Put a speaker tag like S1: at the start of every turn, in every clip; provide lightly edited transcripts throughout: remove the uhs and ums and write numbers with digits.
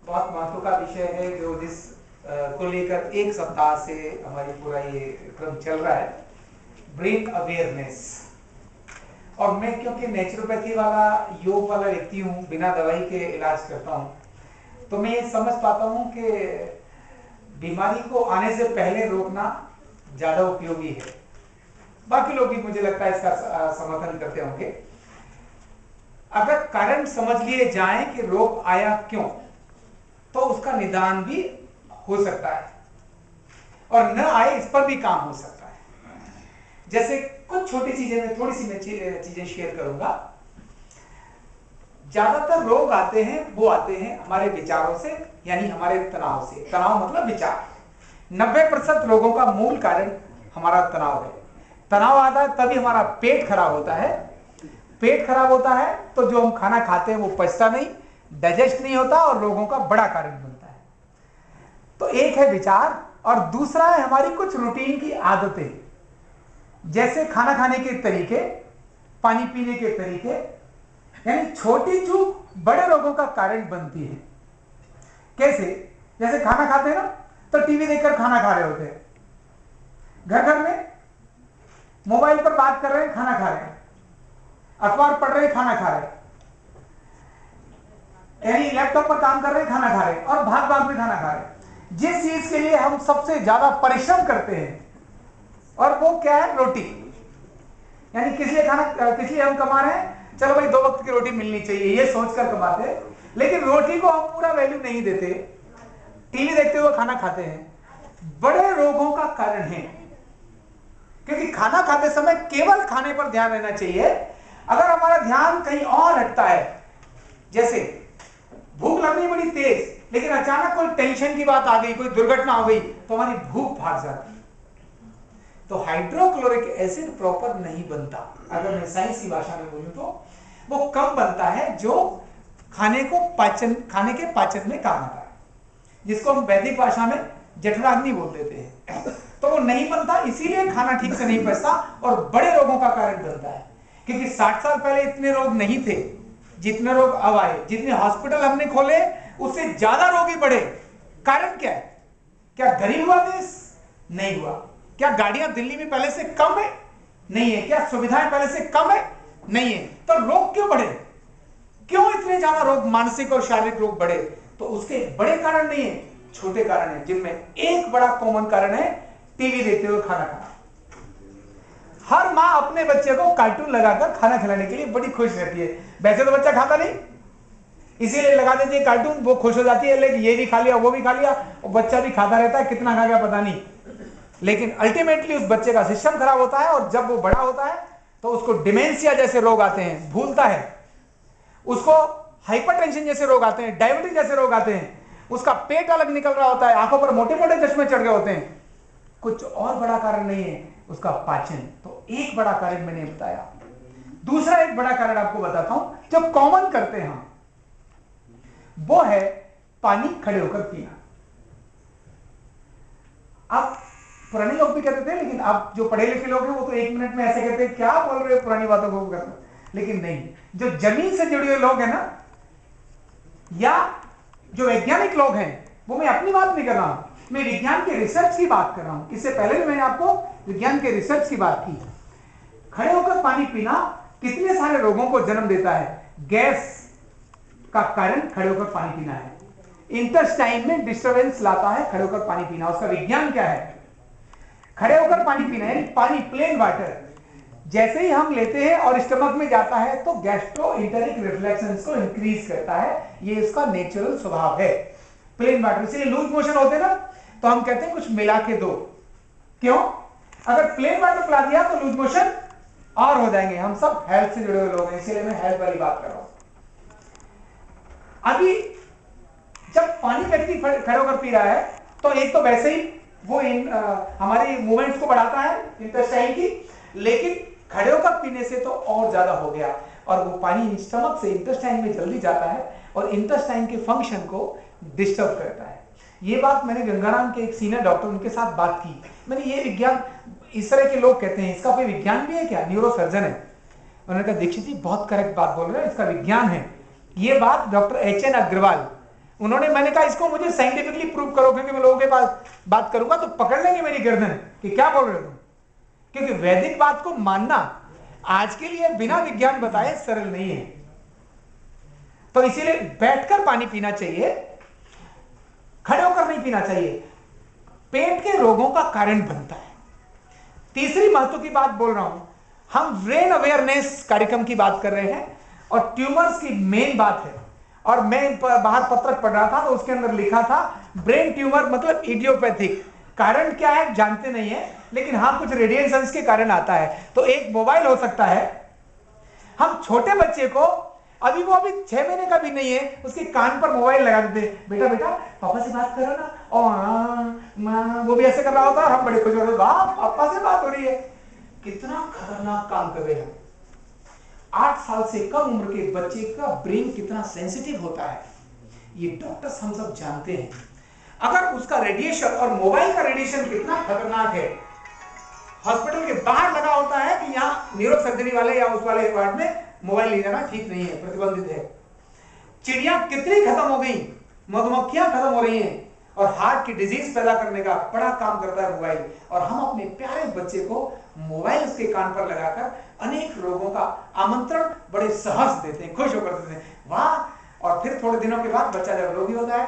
S1: बहुत महत्व का विषय है जो जिस को लेकर एक सप्ताह से हमारी पूरा ये क्रम चल रहा है, ब्रेन अवेयरनेस। और मैं क्योंकि नेचुरोपैथी वाला योग वाला व्यक्ति हूँ, बिना दवाई के इलाज करता हूँ, तो मैं ये समझ पाता हूँ कि बीमारी को आने से पहले रोकना ज्यादा उपयोगी है। बाकी लोग भी मुझे लगता है इसका समर्थन करते होंगे। अगर कारण समझ लिए जाए कि रोग आया क्यों, तो उसका निदान भी हो सकता है और न आए इस पर भी काम हो सकता है। जैसे कुछ छोटी चीजें, मैं थोड़ी सी मैं चीजें शेयर करूंगा। ज्यादातर रोग आते हैं, वो आते हैं हमारे विचारों से, यानी हमारे तनाव से। तनाव मतलब विचार। 90% रोगों का मूल कारण हमारा तनाव है। तनाव आता है तभी हमारा पेट खराब होता है। पेट खराब होता है तो जो हम खाना खाते हैं वो पचता नहीं, डाइजेस्ट नहीं होता और रोगों का बड़ा कारण बनता है। तो एक है विचार और दूसरा है हमारी कुछ रूटीन की आदतें, जैसे खाना खाने के तरीके, पानी पीने के तरीके। यानी छोटी चूक बड़े रोगों का कारण बनती है। कैसे? जैसे खाना खाते हैं ना, तो टीवी देखकर खाना खा रहे होते हैं, घर घर में मोबाइल पर बात कर रहे हैं, खाना खा रहे हैं, अखबार पढ़ रहे हैं, खाना खा रहे हैं, यानी लैपटॉप पर काम कर रहे हैं, खाना खा रहे हैं और भाग भाग में खाना खा रहे हैं। जिस चीज के लिए हम सबसे ज्यादा परिश्रम करते हैं, और वो क्या है? रोटी। यानी किस लिए हम कमा रहे हैं? चलो भाई 2 वक्त की रोटी मिलनी चाहिए, ये सोचकर कमाते हैं, लेकिन रोटी को हम पूरा वैल्यू नहीं देते, टीवी देखते हुए खाना खाते हैं। बड़े रोगों का कारण है, क्योंकि खाना खाते समय केवल खाने पर ध्यान रहना चाहिए। अगर हमारा ध्यान कहीं और हटता है, जैसे भूख लग रही बड़ी तेज, लेकिन अचानक कोई टेंशन की बात आ गई, कोई दुर्घटना हो गई, तो हमारी भूख भाग जाती है। तो हाइड्रोक्लोरिक एसिड प्रॉपर नहीं बनता। अगर मैं साइंस की भाषा में बोलूं तो वो कम बनता है, जो खाने के पाचन में काम आता है, जिसको हम वैदिक भाषा में जठराग्नि बोल देते हैं। तो वो नहीं बनता, इसीलिए खाना ठीक से नहीं पचता और बड़े रोगों का कारण बनता है। क्योंकि 60 साल पहले इतने रोग नहीं थे जितने रोग अब आए। जितने हॉस्पिटल हमने खोले उससे ज्यादा रोगी बढ़े। कारण क्या है? क्या गरीब हुआ देश? नहीं हुआ। क्या गाड़ियां दिल्ली में पहले से कम है? नहीं है। क्या सुविधाएं पहले से कम है? नहीं है। तो रोग क्यों बढ़े? क्यों इतने ज्यादा रोग, मानसिक और शारीरिक रोग बढ़े? तो उसके बड़े कारण नहीं है, छोटे कारण है, जिनमें एक बड़ा कॉमन कारण है टीवी देखते हुए खाना खाना। हर माँ अपने बच्चे को कार्टून लगाकर खाना खिलाने के लिए बड़ी खुश रहती है। वैसे तो बच्चा खाता नहीं, इसीलिए लगा देती है कार्टून, वो खुश हो जाती है, लेकिन ये भी खा लिया, वो भी खा लिया, और बच्चा भी खाता रहता है, कितना खा गया पता नहीं। लेकिन अल्टीमेटली उस बच्चे का सिस्टम खराब होता है, और जब वो बड़ा होता है तो उसको डिमेंशिया जैसे रोग आते हैं, भूलता है, उसको हाइपरटेंशन जैसे रोग आते हैं, डायबिटीज जैसे रोग आते हैं, उसका पेट अलग निकल रहा होता है, आंखों पर मोटे मोटे चश्मे चढ़ गए होते हैं। कुछ और बड़ा कारण नहीं है, उसका पाचन। तो एक बड़ा कारण मैंने बताया। दूसरा एक बड़ा कारण आपको बताता हूं जो कॉमन करते हैं हम, वो है पानी खड़े होकर पीना। आप पुराने लोग भी कहते थे, लेकिन आप जो पढ़े लिखे लोग हैं वो तो 1 मिनट में ऐसे कहते हैं क्या बोल रहे हो, पुरानी बातों को करना। लेकिन नहीं, जो जमीन से जुड़े हुए लोग हैं ना, या जो वैज्ञानिक लोग हैं, वो मैं अपनी बात नहीं कर रहा हूं, मैं विज्ञान के रिसर्च की बात कर रहा हूं। इससे पहले भी मैंने आपको विज्ञान के रिसर्च की बात की। खड़े होकर पानी पीना कितने सारे रोगों को जन्म देता है। गैस का कारण खड़े होकर पानी पीना है। इंटेस्टाइन में डिस्टर्बेंस लाता है खड़े होकर पानी पीना। उसका विज्ञान क्या है? खड़े होकर पानी पीना यानी पानी, प्लेन वाटर, जैसे ही हम लेते हैं और स्टमक में जाता है तो गैस्ट्रोइंटेरिक रिफ्लेक्शंस को इंक्रीज करता है। ये इसका नेचुरल स्वभाव है, प्लेन वाटर। इसलिए लूज मोशन होते ना, तो हम कहते हैं कुछ मिला के दो। क्यों? अगर प्लेन वाटर पिला दिया तो लूज मोशन और हो जाएंगे। हम सब हेल्थ से जुड़े हुए लोग हैं, इसीलिए मैं हेल्थ वाली बात कर रहा हूं। अभी जब पानी व्यक्ति खड़े होकर पी रहा है, तो एक तो वैसे ही वो हमारी मूवमेंट्स को बढ़ाता है इंटेस्टाइन की, लेकिन खड़े होकर पीने से तो और ज्यादा हो गया, और वो पानी स्टमक से इंटेस्टाइन में जल्दी जाता है और इंटेस्टाइन के फंक्शन को डिस्टर्ब करता है। ये बात मैंने गंगाराम के एक सीनियर डॉक्टर, उनके साथ बात की। मैंने ये विज्ञान, इस तरह के लोग कहते हैं इसका कोई विज्ञान भी है क्या? न्यूरोसर्जन है। उन्होंने कहा दीक्षित जी बहुत करेक्ट बात बोल रहे हैं, इसका विज्ञान है। ये बात डॉक्टर एच एन अग्रवाल, उन्होंने, मैंने कहा इसको मुझे साइंटिफिकली प्रूव करो, क्योंकि मैं लोगों के पास बात करूंगा तो पकड़ लेंगे मेरी गर्दन कि क्या बोल रहे हो तुम। क्योंकि वैदिक बात को मानना आज के लिए बिना विज्ञान बताए सरल नहीं है। तो इसीलिए बैठकर पानी पीना चाहिए, खड़े होकर नहीं पीना चाहिए, पेट के रोगों का कारण बनता है। तीसरी महत्व की बात बोल रहा हूं, हम ब्रेन अवेयरनेस कार्यक्रम की बात कर रहे हैं और ट्यूमर्स की मेन बात है। और मैं बाहर पत्रक पढ़ रहा था तो उसके अंदर लिखा था ब्रेन ट्यूमर मतलब इडियोपैथिक, कारण क्या है जानते नहीं है, लेकिन हाँ कुछ रेडिएशंस के कारण आता है। तो एक मोबाइल हो सकता है, हम छोटे बच्चे को अभी 6 महीने का भी नहीं है, उसके कान पर मोबाइल लगा देते, बेटा बेटा पापा से बात करो ना, और वो भी ऐसे कर रहा होता है, हम बड़े खुश होते, वाह पापा से बात हो रही है। कितना खतरनाक काम कर रहे हैं। 8 साल से कम उम्र के बच्चे का ब्रेन कितना सेंसिटिव होता है ये डॉक्टर्स हम सब जानते हैं। अगर उसका रेडिएशन, और मोबाइल का रेडिएशन कितना खतरनाक है, हॉस्पिटल के बाहर लगा होता है कि यहाँ न्यूरो सर्जरी वाले या उस वाले वार्ड में मोबाइल ले जाना ठीक नहीं है, प्रतिबंधित है। चिड़िया कितनी खत्म हो गई, मधुमक्खियां खत्म हो रही हैं, और हार्ट की डिजीज पैदा करने का बड़ा काम करता है मोबाइल। और हम अपने प्यारे बच्चे को मोबाइल उसके कान पर लगाकर अनेक रोगों का आमंत्रण बड़े सहज देते हैं, खुश होकर देते हैं, वाह। और फिर थोड़े दिनों के बाद बच्चा जब रोगी होता है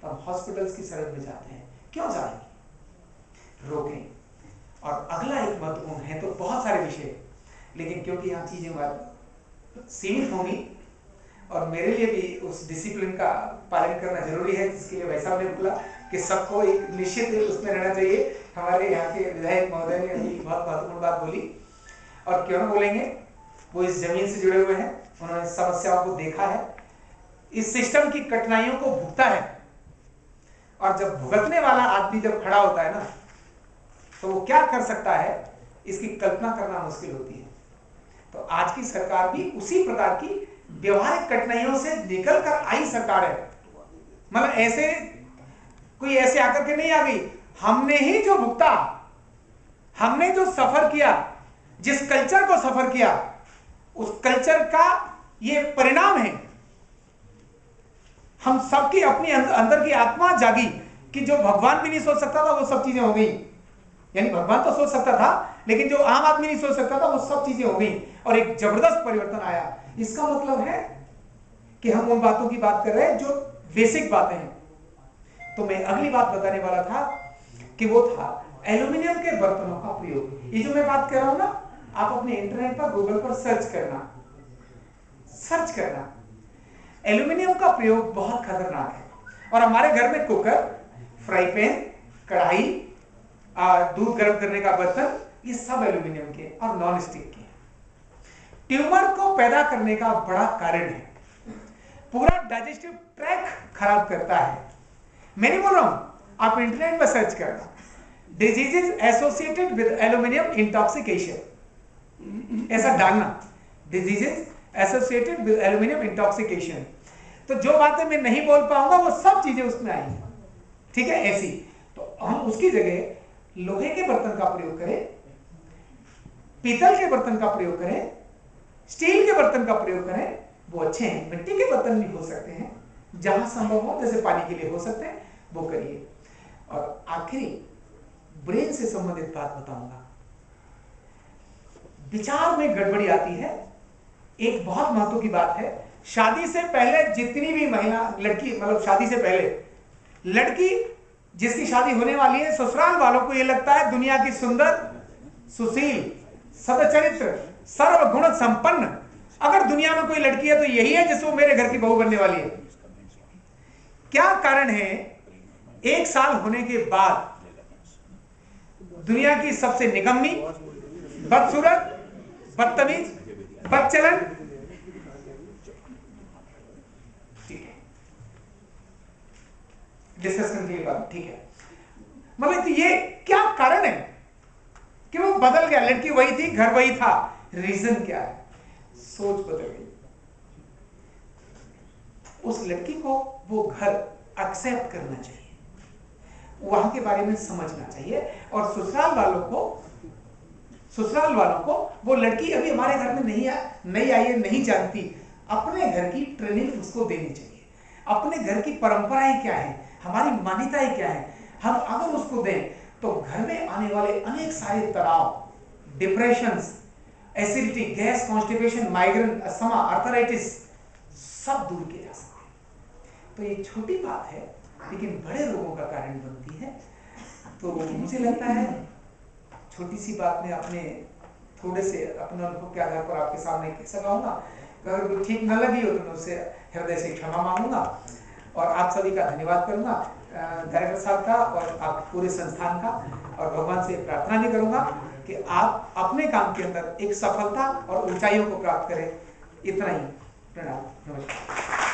S1: तब हॉस्पिटल्स की सरहद में जाते हैं। क्यों जाएंगे, रोकें। और अगला एक महत्वपूर्ण है, तो बहुत सारे विषय, लेकिन क्योंकि यहाँ चीजें सीमित होंगी और मेरे लिए भी उस डिसिप्लिन का पालन करना जरूरी है, जिसके लिए वैसा हमने बोला कि सबको एक निश्चित उसमें रहना चाहिए। हमारे यहाँ के विधायक महोदय ने अभी बहुत महत्वपूर्ण बात बोली, और क्यों ना बोलेंगे, वो इस जमीन से जुड़े हुए हैं, उन्होंने समस्याओं को देखा है, इस सिस्टम की कठिनाइयों को भुगता है। और जब भुगतने वाला आदमी जब खड़ा होता है ना, तो वो क्या कर सकता है इसकी कल्पना करना मुश्किल होती है। तो आज की सरकार भी उसी प्रकार की व्यवहारिक कठिनाइयों से निकल कर आई सरकार है। मतलब ऐसे कोई ऐसे आकर के नहीं आ गई, हमने ही जो भुगता, हमने जो सफर किया, जिस कल्चर को सफर किया, उस कल्चर का ये परिणाम है। हम सबकी अपनी अंदर की आत्मा जागी कि जो भगवान भी नहीं सोच सकता था वो सब चीजें हो गई। यानी भगवान तो सोच सकता था, लेकिन जो आम आदमी नहीं सोच सकता था वो सब चीजें हो गई और एक जबरदस्त परिवर्तन आया। इसका मतलब है कि हम उन बातों की बात कर रहे हैं जो बेसिक बातें हैं। तो मैं अगली बात बताने वाला था कि वो था एल्यूमिनियम के बर्तनों का प्रयोग। ये जो मैं बात कर रहा हूं ना, आप अपने इंटरनेट पर, गूगल पर सर्च करना। एल्यूमिनियम का प्रयोग बहुत खतरनाक है। और हमारे घर में कुकर, फ्राई पैन, कढ़ाई, दूध गर्म करने का बर्तन, ये सब एल्यूमिनियम के और नॉन स्टिक के। ट्यूमर को पैदा करने का बड़ा कारण है, पूरा डाइजेस्टिव ट्रैक्ट खराब करता है। मैं नहीं बोल रहा हूं, आप इंटरनेट पर सर्च करना, diseases associated with aluminium intoxication, ऐसा डालना, diseases associated with aluminium intoxication. तो जो बातें मैं नहीं बोल पाऊंगा वो सब चीजें उसमें आएंगी, ठीक है। ऐसी तो हम उसकी जगह लोहे के बर्तन का प्रयोग करें, पीतल के बर्तन का प्रयोग करें, स्टील के बर्तन का प्रयोग करें, वो अच्छे हैं। मिट्टी के बर्तन भी हो सकते हैं, जहां संभव हो, जैसे पानी के लिए हो सकते हैं, वो करिए। और आखिरी ब्रेन से संबंधित बात बताऊंगा। विचार में गड़बड़ी आती है। एक बहुत महत्व की बात है, शादी से पहले जितनी भी महिला, लड़की, मतलब शादी से पहले लड़की जिसकी शादी होने वाली है, ससुराल वालों को यह लगता है दुनिया की सुंदर, सुशील, सदचरित्र, सर्वगुण संपन्न अगर दुनिया में कोई लड़की है तो यही है जिसको मेरे घर की बहू बनने वाली है। क्या कारण है? 1 साल होने के बाद दुनिया की सबसे निकम्मी, बदसूरत, बदतमीज, बदचलन, ठीक है, डिस्कस करने के बाद, ठीक है, मतलब ये क्या कारण है कि वो बदल गया? लड़की वही थी, घर वही था, रीजन क्या है? सोच बदल गई। उस लड़की को वो घर एक्सेप्ट करना चाहिए, वहां के बारे में समझना चाहिए। और ससुराल वालों को वो लड़की अभी हमारे घर में नहीं आई है, नहीं जानती, अपने घर की ट्रेनिंग उसको देनी चाहिए। अपने घर की परंपराएं क्या है, हमारी मान्यताएं क्या है, हम अगर उसको दें तो घर में आने वाले अनेक सारे तनाव, depressions, acidity, gas, constipation, migraine, asthma, arthritis सब दूर किए जा सकते हैं। तो ये छोटी बात है लेकिन बड़े रोगों का कारण बनती है। तो मुझे लगता है छोटी सी बात में अपने थोड़े से अपने अनुभव के आधार पर आपके सामने कह सका हूँगा। अगर कोई ठीक न लगी हो तो मैं उससे हृदय से क्षमा मांगूंगा और आप सभी का धन्यवाद करूंगा, डायरेक्टर साहब का और आप पूरे संस्थान का, और भगवान से प्रार्थना भी करूंगा कि आप अपने काम के अंदर एक सफलता और ऊंचाइयों को प्राप्त करें। इतना ही, प्रणाम, नमस्कार।